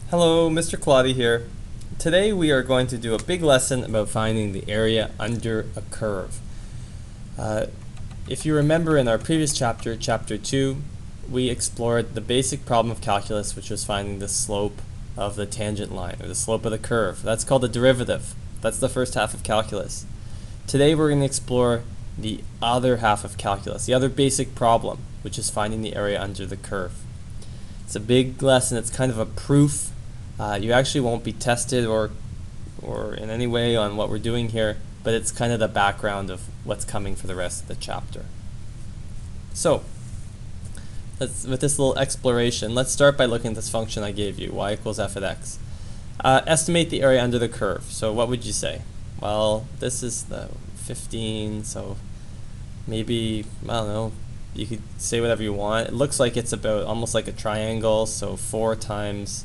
Hello, Mr. Claudia here. Today we are going to do a big lesson about finding the area under a curve. If you remember in our previous chapter, chapter 2, we explored the basic problem of calculus, which was finding the slope of the tangent line, or the slope of the curve. That's called the derivative. That's the first half of calculus. Today we're going to explore the other half of calculus, the other basic problem, which is finding the area under the curve. It's a big lesson. It's kind of a proof. You actually won't be tested or in any way on what we're doing here, but it's kind of the background of what's coming for the rest of the chapter. So, with this little exploration, let's start by looking at this function I gave you, y equals f of x. Estimate the area under the curve. So what would you say? Well, this is the 15, so maybe, I don't know, you could say whatever you want. It looks like it's about almost like a triangle, so 4 times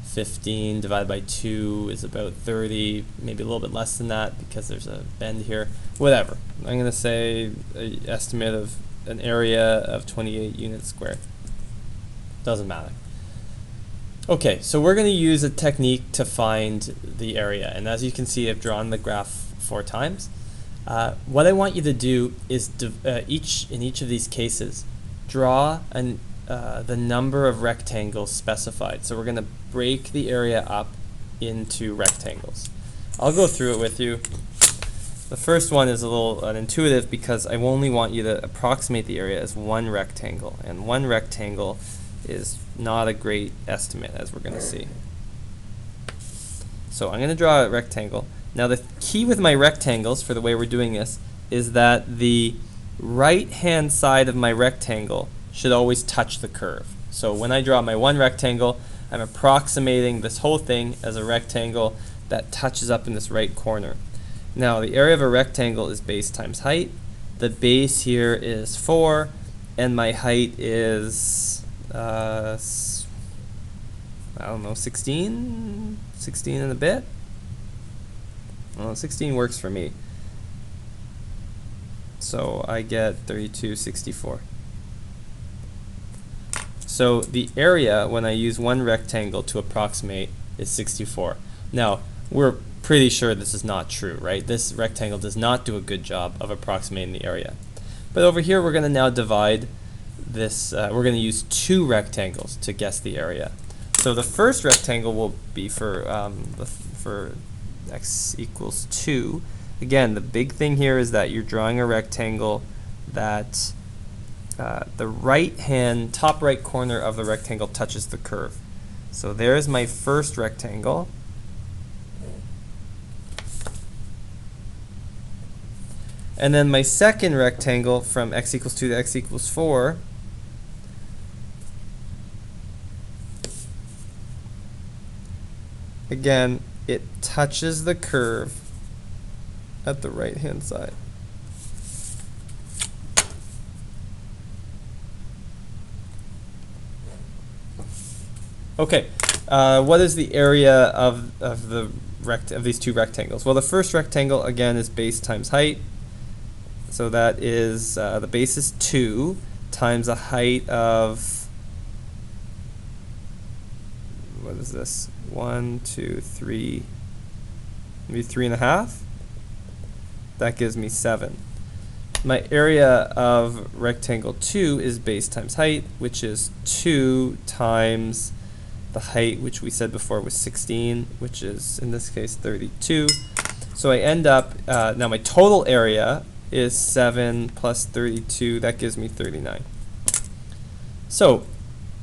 15 divided by 2 is about 30, maybe a little bit less than that because there's a bend here. Whatever. I'm going to say an estimate of an area of 28 units squared. Doesn't matter. Okay, so we're going to use a technique to find the area. And as you can see, I've drawn the graph 4 times. What I want you to do is in each of these cases, draw the number of rectangles specified. So we're going to break the area up into rectangles. I'll go through it with you. The first one is a little unintuitive because I only want you to approximate the area as one rectangle, and one rectangle is not a great estimate, as we're going to see. So I'm going to draw a rectangle. Now the key with my rectangles, for the way we're doing this, is that the right hand side of my rectangle should always touch the curve. So when I draw my one rectangle, I'm approximating this whole thing as a rectangle that touches up in this right corner. Now the area of a rectangle is base times height. The base here is 4, and my height is I don't know, 16 and a bit. Well, 16 works for me. So I get 3264. So the area, when I use one rectangle to approximate, is 64. Now, we're pretty sure this is not true, right? This rectangle does not do a good job of approximating the area. But over here, we're going to now divide this. We're going to use 2 rectangles to guess the area. So the first rectangle will be for x equals 2. Again, the big thing here is that you're drawing a rectangle that the top right corner of the rectangle touches the curve. So there's my first rectangle. And then my second rectangle from x equals 2 to x equals 4 again, it touches the curve at the right hand side. Okay, what is the area of these 2 rectangles? Well, the first rectangle again is base times height. So that is the base is 2 times a height of, what is this? 1, 2, 3, maybe 3.5. That gives me 7. My area of rectangle 2 is base times height, which is 2 times the height, which we said before was 16, which is in this case 32. So I end up, now my total area is 7 plus 32, that gives me 39. So,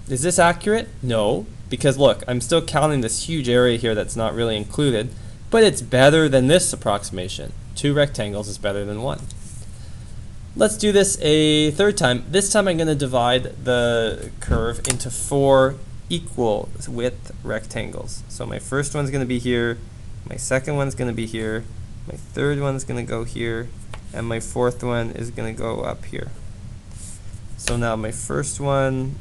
is this accurate? No, because look, I'm still counting this huge area here that's not really included, but it's better than this approximation. 2 rectangles is better than 1. Let's do this a third time. This time I'm going to divide the curve into 4 equal width rectangles. So my first one's going to be here, my second one's going to be here, my third one's going to go here, and my fourth one is going to go up here. So now my first one,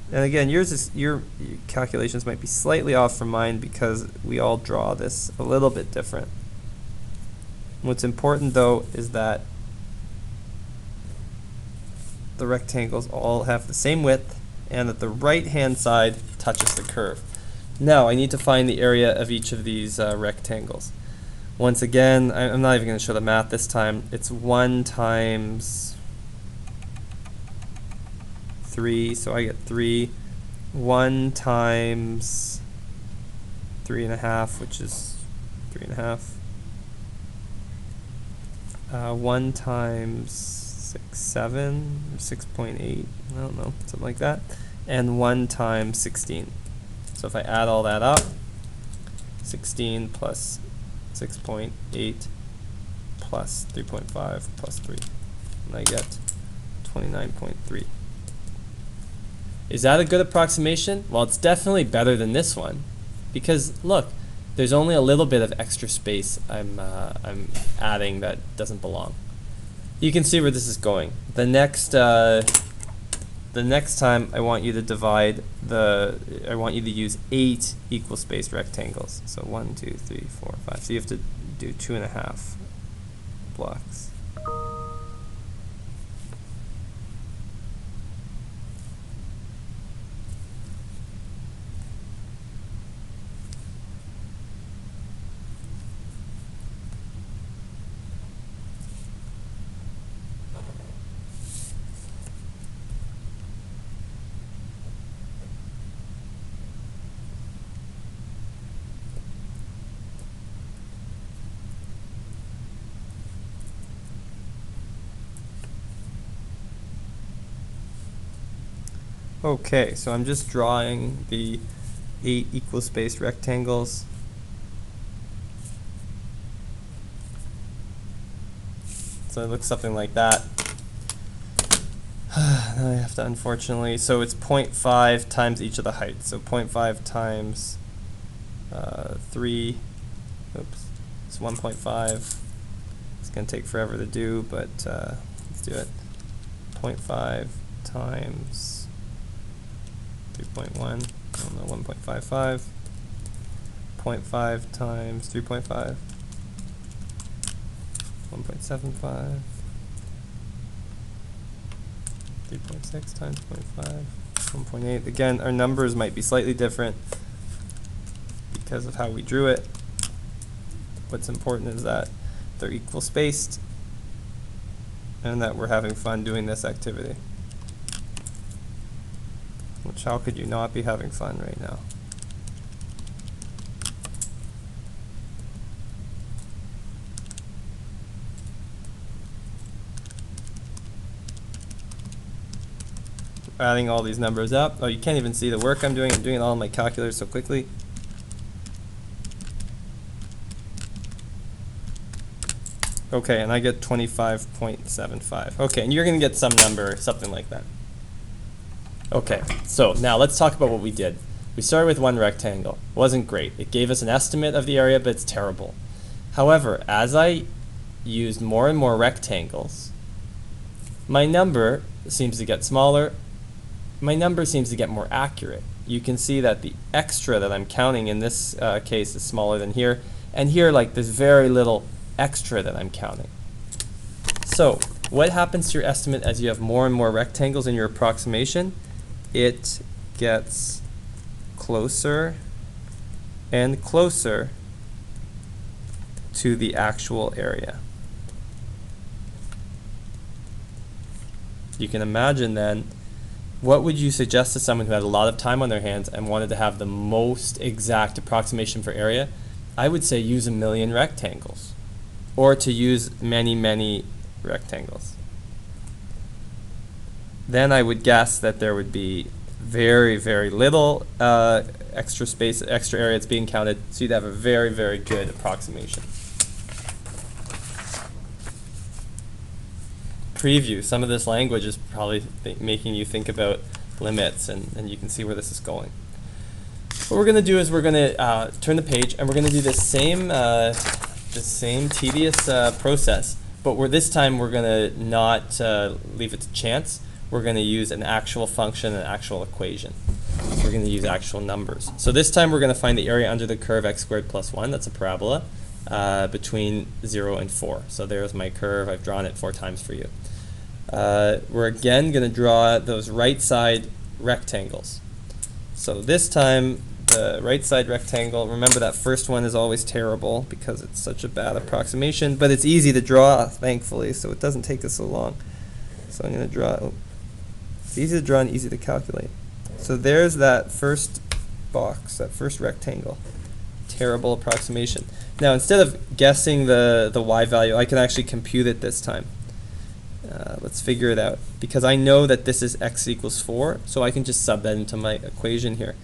and again, your calculations might be slightly off from mine because we all draw this a little bit different. What's important though is that the rectangles all have the same width and that the right hand side touches the curve. Now I need to find the area of each of these rectangles. Once again, I'm not even going to show the math this time. It's 1 times 3, so I get 3. 1 times 3.5, which is 3.5. 1 times 6, 7, or 6.8, I don't know, something like that. And 1 times 16. So if I add all that up, 16 plus 6.8 plus 3.5 plus 3, and I get 29.3. Is that a good approximation? Well, it's definitely better than this one, because look, there's only a little bit of extra space I'm adding that doesn't belong. You can see where this is going. The next time I want you to I want you to use 8 equal spaced rectangles. So 1, 2, 3, 4, 5. So you have to do 2.5 blocks. Okay, so I'm just drawing the 8 equal spaced rectangles. So it looks something like that. Now I have to, unfortunately, so it's 0.5 times each of the heights. So 0.5 times 3, oops, it's 1.5. It's going to take forever to do, but let's do it. 0.5 times 3.1, I don't know, 1.55. 0.5 times 3.5, 1.75. 3.6 times 0.5, 1.8. Again, our numbers might be slightly different because of how we drew it. What's important is that they're equal spaced and that we're having fun doing this activity. Which, how could you not be having fun right now? Adding all these numbers up. Oh, you can't even see the work I'm doing. I'm doing it all on my calculator so quickly. Okay, and I get 25.75. Okay, and you're going to get some number, something like that. Okay, so now let's talk about what we did. We started with one rectangle. It wasn't great. It gave us an estimate of the area, but it's terrible. However, as I used more and more rectangles, my number seems to get smaller. My number seems to get more accurate. You can see that the extra that I'm counting in this case is smaller than here, and here, like, there's very little extra that I'm counting. So what happens to your estimate as you have more and more rectangles in your approximation? It gets closer and closer to the actual area. You can imagine then, what would you suggest to someone who had a lot of time on their hands and wanted to have the most exact approximation for area? I would say use 1,000,000 rectangles, or to use many, many rectangles. Then I would guess that there would be very, very little extra space, extra area that's being counted, so you'd have a very, very good approximation. Preview. Some of this language is probably making you think about limits, and you can see where this is going. What we're going to do is we're going to turn the page, and we're going to do the same tedious process, but this time we're going to not leave it to chance. We're going to use an actual function, an actual equation. So we're going to use actual numbers. So this time we're going to find the area under the curve x squared plus 1. That's a parabola between 0 and 4. So there's my curve. I've drawn it 4 times for you. We're again going to draw those right side rectangles. So this time, the right side rectangle, remember that first one is always terrible because it's such a bad approximation, but it's easy to draw, thankfully, so it doesn't take us so long. So I'm going to draw, it's easy to draw and easy to calculate. So there's that first box, that first rectangle. Terrible approximation. Now instead of guessing the y value, I can actually compute it this time. Let's figure it out. Because I know that this is x equals 4, so I can just sub that into my equation here.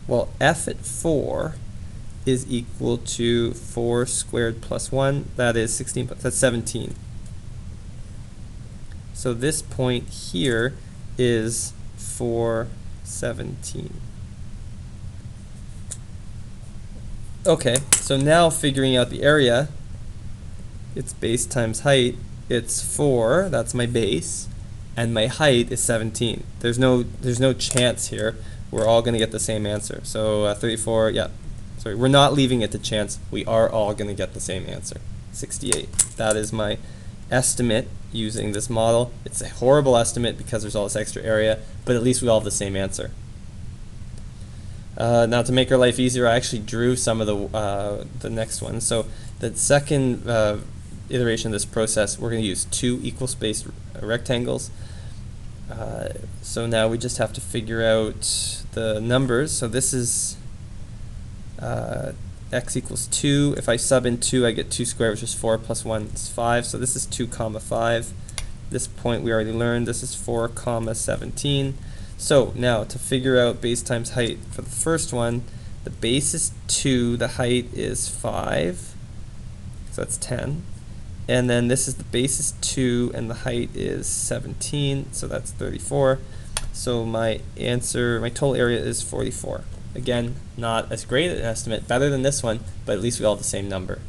Well, f at 4 is equal to 4 squared plus 1. That is 16, that's 17. So this point here is 417. Okay, so now figuring out the area, it's base times height. It's 4, that's my base, and my height is 17. There's no chance here. We're all going to get the same answer. So 34, yeah, sorry, we're not leaving it to chance. We are all going to get the same answer, 68. That is my estimate using this model. It's a horrible estimate because there's all this extra area, but at least we all have the same answer. Now to make our life easier, I actually drew some of the next one. So the second iteration of this process, we're going to use 2 equal spaced rectangles. So now we just have to figure out the numbers. So this is x equals 2. If I sub in 2, I get 2 squared, which is 4 plus 1 is 5. So this is 2 comma 5. This point we already learned. This is 4 comma 17. So now to figure out base times height for the first one, the base is 2, the height is 5, so that's 10. And then this is the base is 2 and the height is 17, so that's 34. So my answer, my total area is 44. Again, not as great an estimate, better than this one, but at least we all have the same number.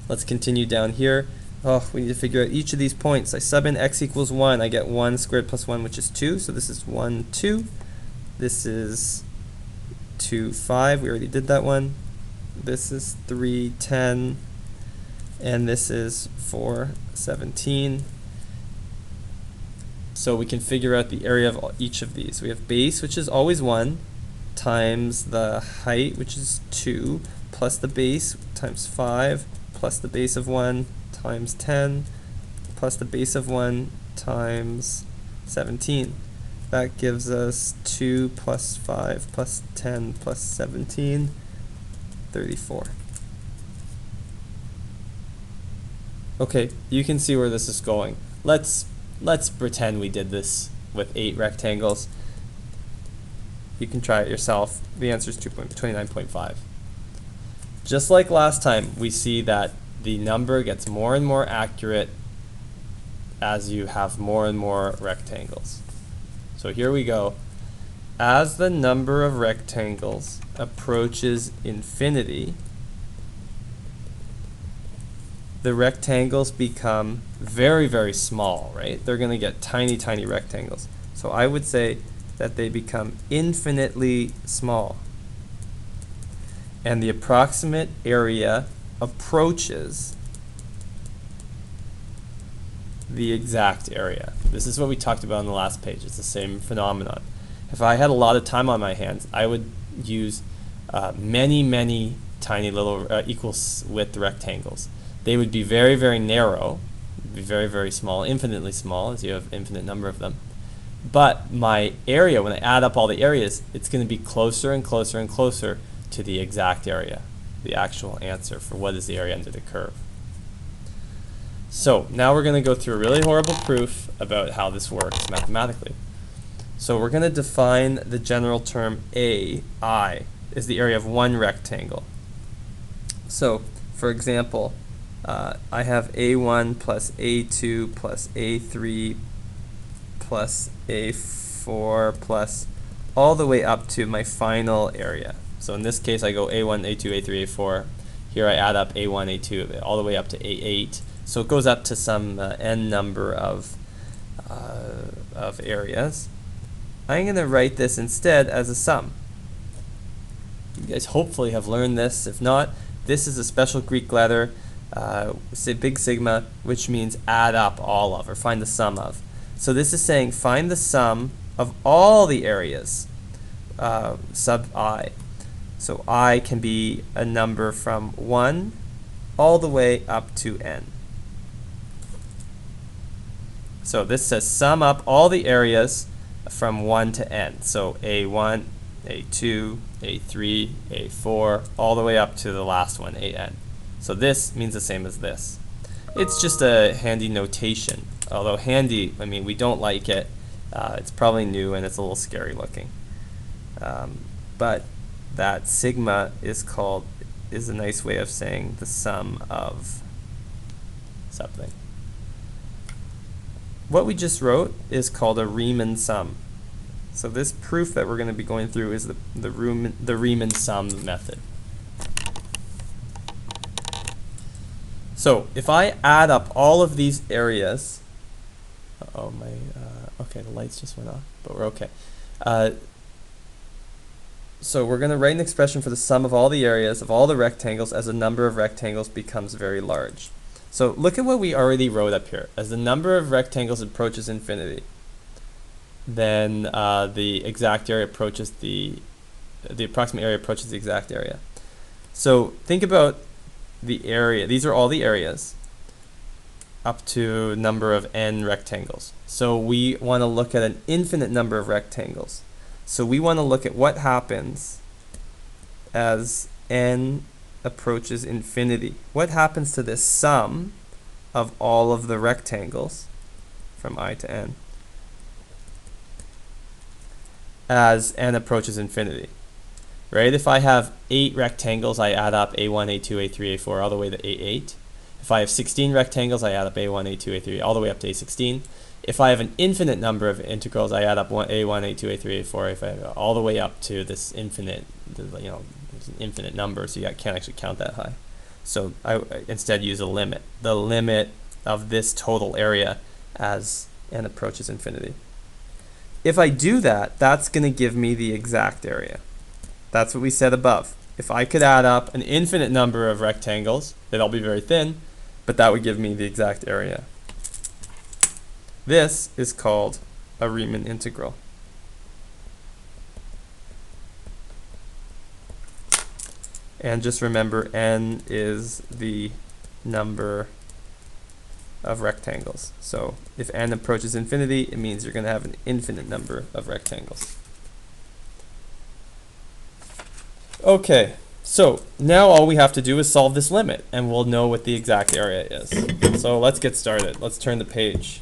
Let's continue down here. Oh, we need to figure out each of these points. I sub in x equals 1. I get 1 squared plus 1, which is 2. So this is 1, 2. This is 2, 5. We already did that one. This is 3, 10. And this is 4, 17. So we can figure out the area of each of these. We have base, which is always 1, times the height, which is 2, plus the base times 5, plus the base of 1, times 10, plus the base of 1 times 17. That gives us 2 plus 5 plus 10 plus 17, 34. Okay, you can see where this is going. Let's pretend we did this with 8 rectangles. You can try it yourself. The answer is 29.5. Just like last time, we see that the number gets more and more accurate as you have more and more rectangles. So here we go. As the number of rectangles approaches infinity, the rectangles become very, very small, right? They're going to get tiny, tiny rectangles. So I would say that they become infinitely small. And the approximate area approaches the exact area. This is what we talked about on the last page. It's the same phenomenon. If I had a lot of time on my hands, I would use many, many tiny little equal width rectangles. They would be very, very narrow, be very, very small, infinitely small, as you have infinite number of them. But my area, when I add up all the areas, it's going to be closer and closer and closer to the exact area, the actual answer for what is the area under the curve. So now we're going to go through a really horrible proof about how this works mathematically. So we're going to define the general term AI is the area of one rectangle. So for example, I have A1 plus A2 plus A3 plus A4 plus all the way up to my final area. So in this case, I go A1, A2, A3, A4. Here I add up A1, A2, all the way up to A8. So it goes up to some n number of areas. I'm going to write this instead as a sum. You guys hopefully have learned this. If not, this is a special Greek letter, big sigma, which means add up all of, or find the sum of. So this is saying find the sum of all the areas sub I. So I can be a number from 1 all the way up to n. So this says sum up all the areas from 1 to n. So A1, A2, A3, A4, all the way up to the last one, AN. So this means the same as this. It's just a handy notation. Although handy, I mean, we don't like it. It's probably new and it's a little scary looking. But that sigma is a nice way of saying the sum of something. What we just wrote is called a Riemann sum. So this proof that we're going to be going through is the Riemann sum method. So if I add up all of these areas, okay, the lights just went off, but we're okay. So we're going to write an expression for the sum of all the areas of all the rectangles as the number of rectangles becomes very large. So look at what we already wrote up here. As the number of rectangles approaches infinity, then the exact area approaches the approximate area approaches the exact area. So think about the area. These are all the areas up to number of n rectangles. So we want to look at an infinite number of rectangles. So we want to look at what happens as n approaches infinity. What happens to this sum of all of the rectangles from I to n as n approaches infinity? Right? If I have 8 rectangles, I add up A1, A2, A3, A4 all the way to A8. If I have 16 rectangles, I add up A1, A2, A3 all the way up to A16. If I have an infinite number of integrals, I add up A1, A2, A3, A4, if I have all the way up to this infinite, there's an infinite number, so you can't actually count that high. So I instead use a limit. The limit of this total area as n approaches infinity. If I do that, that's going to give me the exact area. That's what we said above. If I could add up an infinite number of rectangles, they'd all be very thin, but that would give me the exact area. This is called a Riemann integral. And just remember, n is the number of rectangles. So if n approaches infinity, it means you're going to have an infinite number of rectangles. Okay, so now all we have to do is solve this limit, and we'll know what the exact area is. So let's get started. Let's turn the page.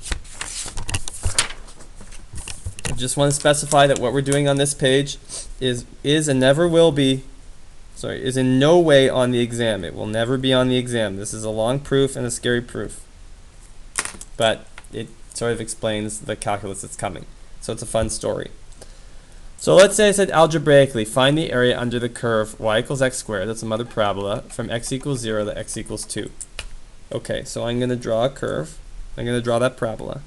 I just want to specify that what we're doing on this page is and never will be, is in no way on the exam. It will never be on the exam. This is a long proof and a scary proof. But it sort of explains the calculus that's coming. So it's a fun story. So let's say I said algebraically, find the area under the curve y equals x squared, that's another parabola, from x equals 0 to x equals 2. Okay, so I'm going to draw a curve. I'm going to draw that parabola.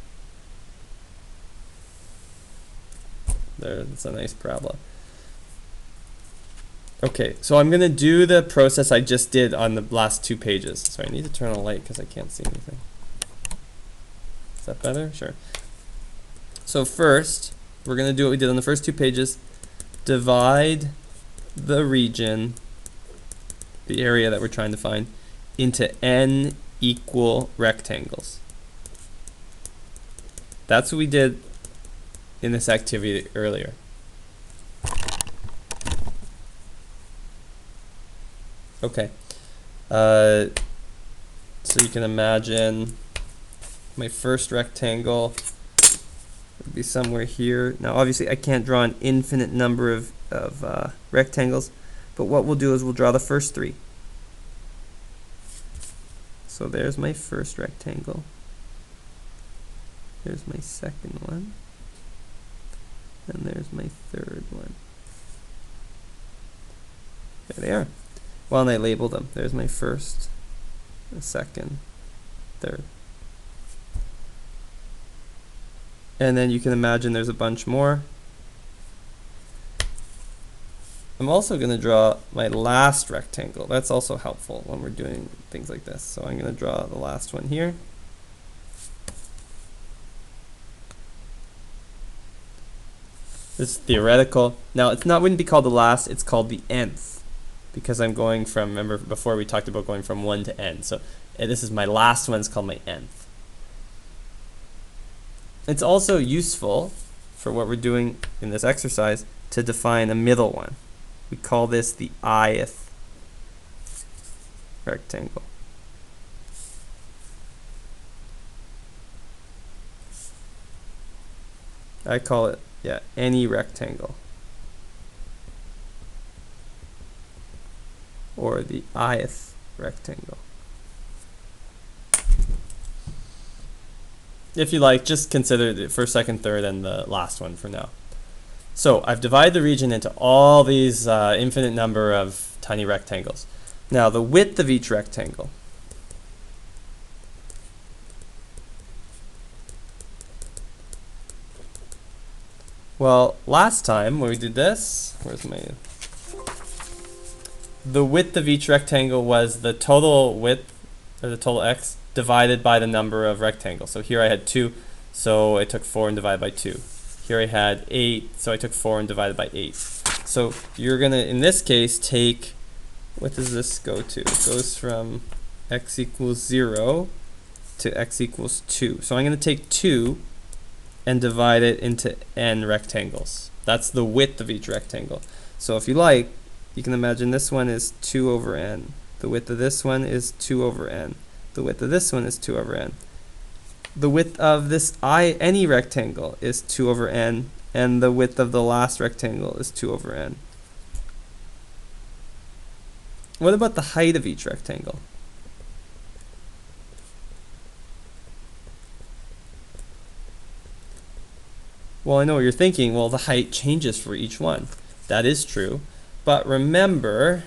There, that's a nice parabola. Okay, so I'm going to do the process I just did on the last 2 pages. Sorry, I need to turn on the light because I can't see anything. Is that better? Sure. So first, we're going to do what we did on the first 2 pages. Divide the region, the area that we're trying to find, into n equal rectangles. That's what we did in this activity earlier. Okay. So you can imagine my first rectangle would be somewhere here. Now obviously I can't draw an infinite number of rectangles, but what we'll do is we'll draw the first 3. So there's my first rectangle. There's my second one. And there's my third one. There they are. Well, and I labeled them. There's my first, the second, third. And then you can imagine there's a bunch more. I'm also going to draw my last rectangle. That's also helpful when we're doing things like this. So I'm going to draw the last one here. This is theoretical. Now, wouldn't be called the last, it's called the nth, because I'm going from, remember before we talked about going from 1 to n. So this is my last one, it's called my nth. It's also useful for what we're doing in this exercise to define a middle one. We call this the ith rectangle. I call it, any rectangle, or the ith rectangle. If you like, just consider the first, second, third, and the last one for now. So I've divided the region into all these infinite number of tiny rectangles. Now the width of each rectangle. Well, last time when we did this, the width of each rectangle was the total width, or the total x, divided by the number of rectangles. So here I had 2, so I took 4 and divided by 2. Here I had 8, so I took 4 and divided by 8. So you're going to, in this case, take, what does this go to? It goes from x equals 0 to x equals 2. So I'm going to take 2 and divide it into n rectangles. That's the width of each rectangle. So if you like, you can imagine this one is 2 over n. The width of this one is 2 over n. The width of this one is 2 over n. The width of this any rectangle is 2 over n, and the width of the last rectangle is 2 over n. What about the height of each rectangle? Well, I know what you're thinking. Well, the height changes for each one. That is true. But remember,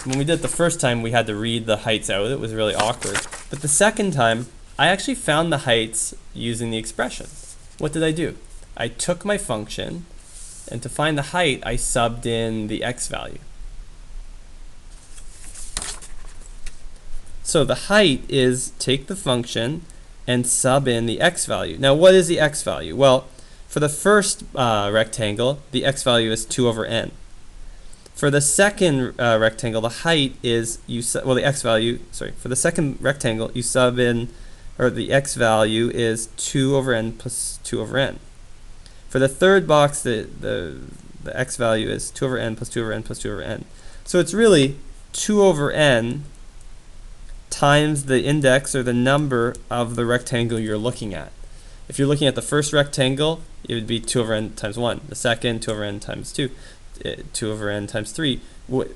when we did it the first time, we had to read the heights out. It was really awkward. But the second time, I actually found the heights using the expression. What did I do? I took my function, and to find the height, I subbed in the x value. So the height is take the function and sub in the x value. Now, what is the x value? Well, for the first rectangle, the x value is 2 over n. For the second rectangle, the height is, the x value, for the second rectangle, you sub in, or the x value is 2 over n plus 2 over n. For the third box, the x value is 2 over n plus 2 over n plus 2 over n. So it's really 2 over n times the index, or the number of the rectangle you're looking at. If you're looking at the first rectangle, it would be 2 over n times 1. The second, 2 over n times 2. 2 over n times 3.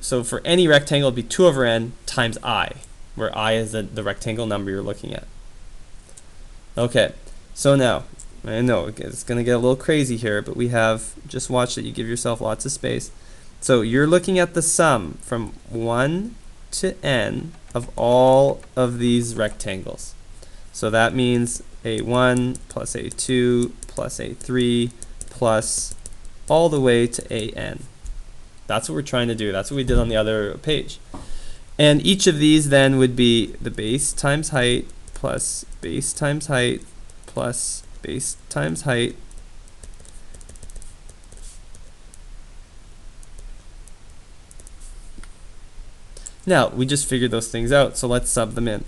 So for any rectangle, it would be 2 over n times I, where I is the rectangle number you're looking at. Okay, so now, I know it's going to get a little crazy here, but we have, just watch that you give yourself lots of space. So you're looking at the sum from 1 to n of all of these rectangles. So that means a1 plus a2 plus a3 plus all the way to an. That's what we're trying to do. That's what we did on the other page. And each of these then would be the base times height plus base times height plus base times height Now, we just figured those things out, so let's sub them in.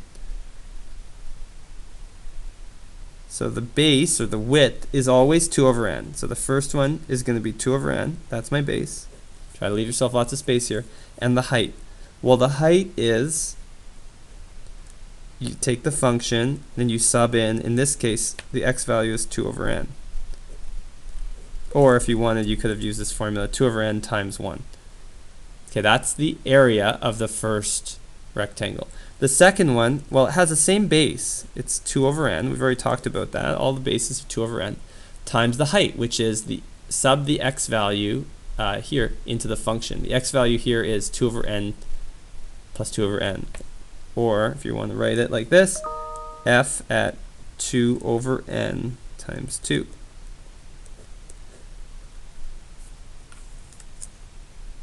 So the base, or the width, is always 2 over n. So the first one is going to be 2 over n. That's my base. Try to leave yourself lots of space here. And the height. Well, the height is, you take the function, then you sub in this case, the x value is 2 over n. Or if you wanted, you could have used this formula, 2 over n times 1. Okay, that's the area of the first rectangle. The second one, well, it has the same base. It's 2 over n. We've already talked about that. All the bases are 2 over n times the height, which is the sub the x value here into the function. The x value here is 2 over n plus 2 over n. Or, if you want to write it like this, f at 2 over n times 2.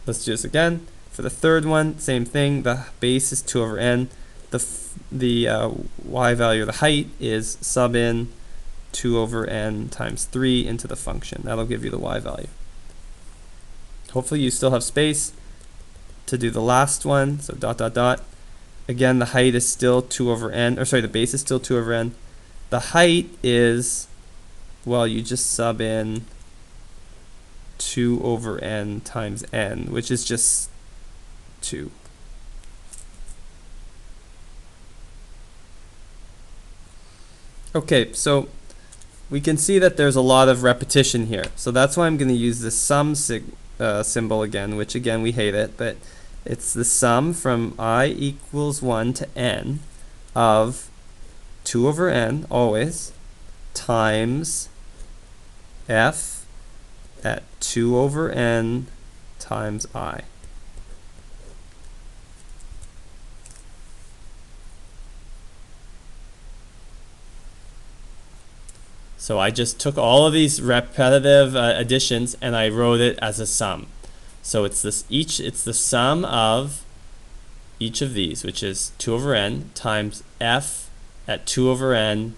Let's do this again. For the third one, same thing. The base is 2 over n. The y value of the height is sub in 2 over n times 3 into the function. That'll give you the y value. Hopefully you still have space to do the last one, so dot dot dot. Again, the height is still 2 over n, or sorry, the base is still 2 over n. The height is, well, you just sub in 2 over n times n, which is just 2. Okay, so we can see that there's a lot of repetition here. So that's why I'm going to use the sum symbol again, which again we hate it, but it's the sum from I equals 1 to n of 2 over n, always, times f at 2 over n times I. So I just took all of these repetitive additions and I wrote it as a sum. So it's the sum of each of these, which is 2 over n times f at 2 over n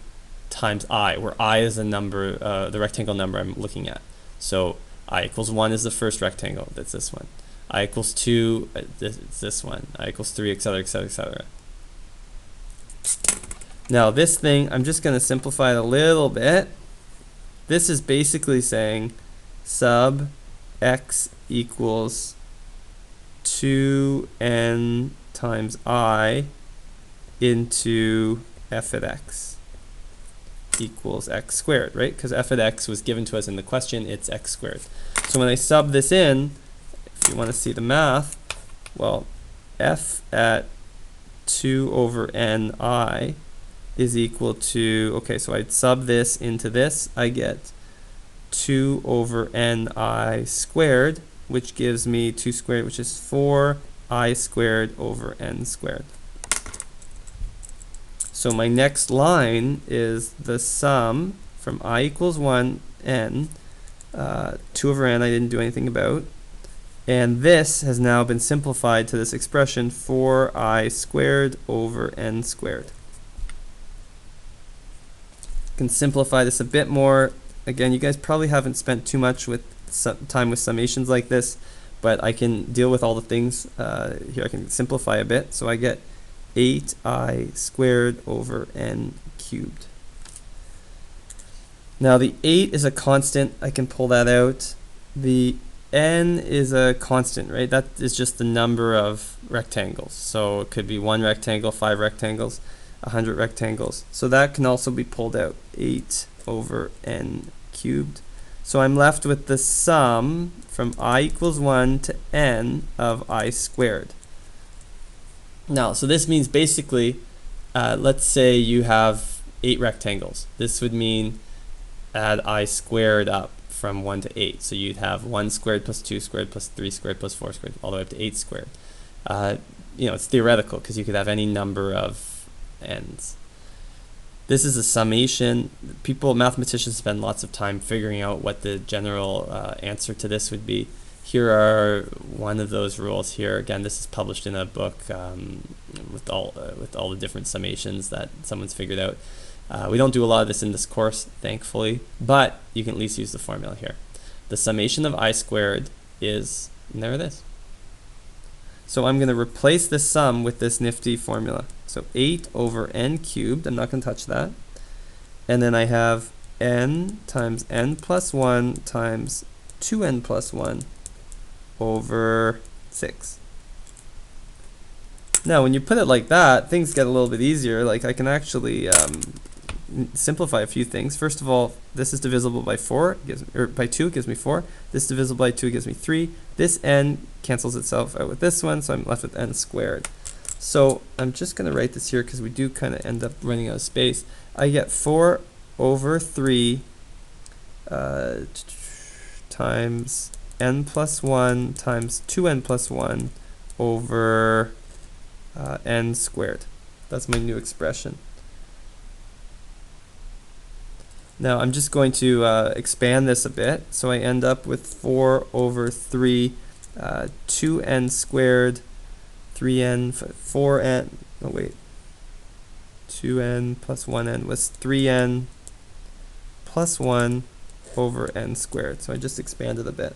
times I, where I is the number, the rectangle number I'm looking at. So I equals 1 is the first rectangle, that's this one. I equals 2, it's this one. I equals 3, etc., etc., etc. Now this thing, I'm just going to simplify it a little bit. This is basically saying sub x equals 2n times I into f at x equals x squared, right? Because f at x was given to us in the question, it's x squared. So when I sub this in, if you want to see the math, well, f at 2 over ni is equal to, okay, so I'd sub this into this, I get 2 over ni squared, which gives me 2 squared, which is 4i squared over n squared. So my next line is the sum from I equals 1 n, 2 over n I didn't do anything about, and this has now been simplified to this expression 4i squared over n squared. Can simplify this a bit more. Again, you guys probably haven't spent too much with time with summations like this, but I can deal with all the things here. I can simplify a bit, so I get 8i squared over n cubed. Now the 8 is a constant, I can pull that out. The n is a constant, right? That is just the number of rectangles. So it could be 1 rectangle, 5 rectangles, 100 rectangles. So that can also be pulled out, 8 over n cubed. So I'm left with the sum from I equals 1 to n of I squared. Now, so this means basically, let's say you have 8 rectangles. This would mean add I squared up from 1 to 8. So you'd have 1 squared plus 2 squared plus 3 squared plus 4 squared, all the way up to 8 squared. You know, it's theoretical because you could have any number of n's. This is a summation. Mathematicians spend lots of time figuring out what the general answer to this would be. Here are one of those rules here. Again, this is published in a book with all the different summations that someone's figured out. We don't do a lot of this in this course, thankfully, but you can at least use the formula here. The summation of I squared is, and there it is. So I'm going to replace this sum with this nifty formula. So 8 over n cubed, I'm not going to touch that. And then I have n times n plus 1 times 2n plus 1 over 6. Now when you put it like that, things get a little bit easier. Like I can actually simplify a few things. First of all, this is divisible by 4, or by 2, it gives me 4. This is divisible by 2, it gives me 3. This n cancels itself out with this one, so I'm left with n squared. So I'm just going to write this here because we do kind of end up running out of space. I get 4 over 3 times n plus 1 times 2n plus 1 over n squared. That's my new expression. Now I'm just going to expand this a bit, so I end up with 4 over 3 2n squared 3n 4n, oh wait, 2n plus 1n was 3n plus 1 over n squared. So I just expanded a bit.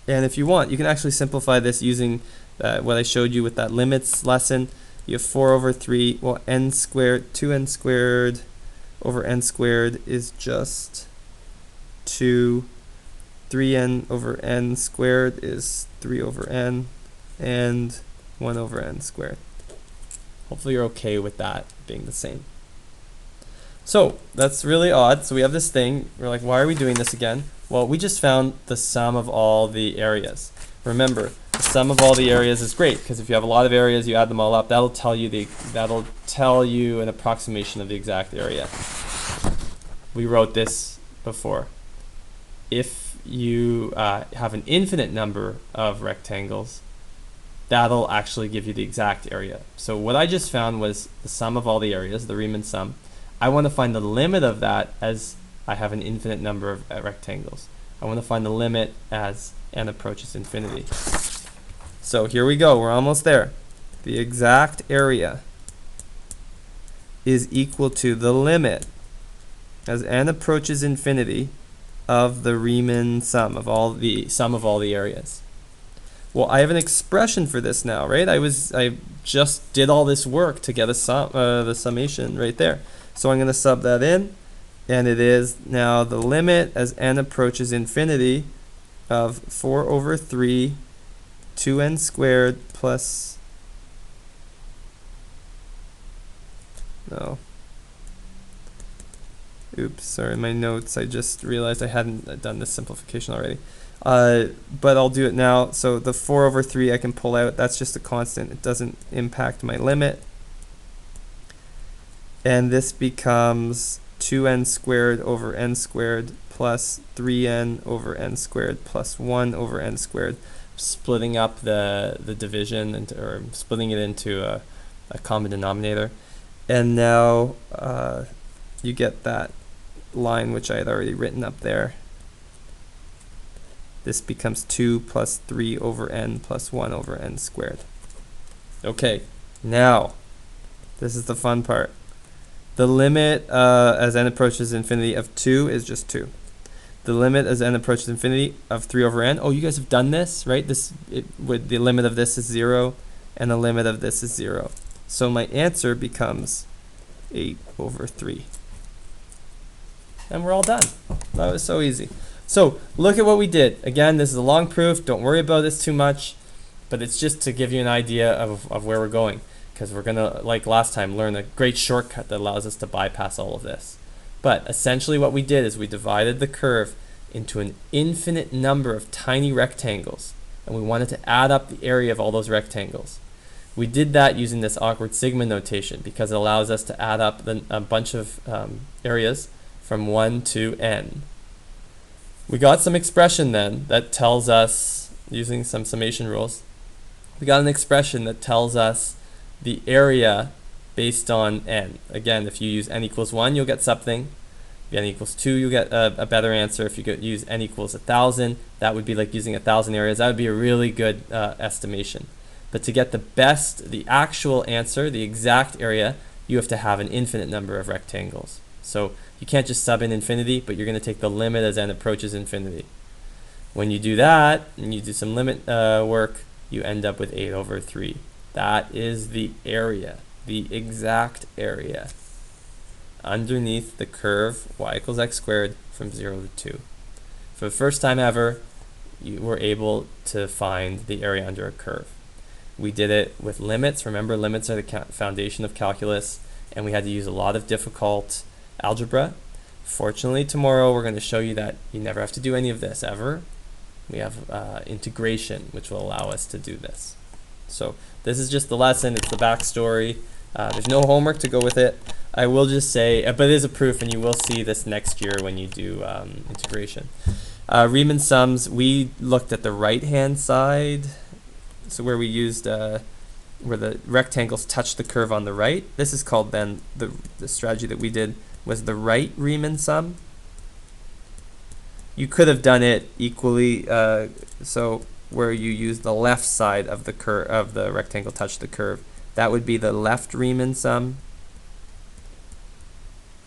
And if you want, you can actually simplify this using what I showed you with that limits lesson. You have 4 over 3, well, n squared, 2n squared over n squared is just 2. 3n over n squared is 3 over n, and 1 over n squared. Hopefully you're okay with that being the same. So that's really odd. So we have this thing. We're like, why are we doing this again? Well, we just found the sum of all the areas. Remember, the sum of all the areas is great because if you have a lot of areas, you add them all up. That'll tell you an approximation of the exact area. We wrote this before. If you have an infinite number of rectangles, that'll actually give you the exact area. So what I just found was the sum of all the areas, the Riemann sum. I want to find the limit of that as I have an infinite number of rectangles. I want to find the limit as n approaches infinity. So here we go, we're almost there. The exact area is equal to the limit as n approaches infinity of the Riemann sum of all the areas. Well, I have an expression for this now, right? I just did all this work to get the summation right there. So I'm going to sub that in, and it is now the limit as n approaches infinity of 4 over 3 2n squared plus, no, oops, sorry, my notes, I just realized I hadn't done this simplification already. But I'll do it now. So the 4 over 3 I can pull out. That's just a constant. It doesn't impact my limit. And this becomes 2n squared over n squared plus 3n over n squared plus 1 over n squared. Splitting up the division or splitting it into a common denominator. And now you get that line which I had already written up there. This becomes 2 plus 3 over n plus 1 over n squared. Okay, now, this is the fun part. The limit as n approaches infinity of 2 is just 2. The limit as n approaches infinity of 3 over n, oh, you guys have done this, right? The limit of this is 0, and the limit of this is 0. So my answer becomes 8 over 3. And we're all done. That was so easy. So look at what we did. Again, this is a long proof. Don't worry about this too much, but it's just to give you an idea of where we're going, because we're going to, like last time, learn a great shortcut that allows us to bypass all of this. But essentially what we did is we divided the curve into an infinite number of tiny rectangles, and we wanted to add up the area of all those rectangles. We did that using this awkward sigma notation because it allows us to add up a bunch of areas from 1 to n. We got some expression then that tells us, using some summation rules, we got an expression that tells us the area based on n. Again, if you use n equals 1, you'll get something. If n equals 2, you'll get a better answer. If you use n equals 1,000, that would be like using 1,000 areas. That would be a really good estimation. But to get the actual answer, the exact area, you have to have an infinite number of rectangles. So you can't just sub in infinity, but you're going to take the limit as n approaches infinity. When you do that, and you do some limit work, you end up with 8 over 3. That is the area, the exact area underneath the curve y equals x squared from 0 to 2. For the first time ever, you were able to find the area under a curve. We did it with limits. Remember, limits are the foundation of calculus, and we had to use a lot of difficult algebra. Fortunately, tomorrow we're going to show you that you never have to do any of this ever. We have integration, which will allow us to do this. So this is just the lesson. It's the backstory. There's no homework to go with it. I will just say, but it is a proof, and you will see this next year when you do integration. Riemann sums, we looked at the right-hand side, so where we used where the rectangles touch the curve on the right. This is called then, the strategy that we did was the right Riemann sum. You could have done it equally, so where you use the left side of the rectangle touch the curve. That would be the left Riemann sum.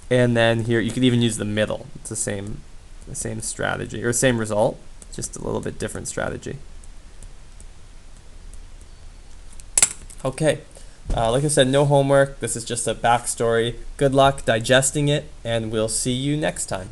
And then here you could even use the middle. It's the same strategy or same result, just a little bit different strategy. Okay, like I said, no homework. This is just a backstory. Good luck digesting it, and we'll see you next time.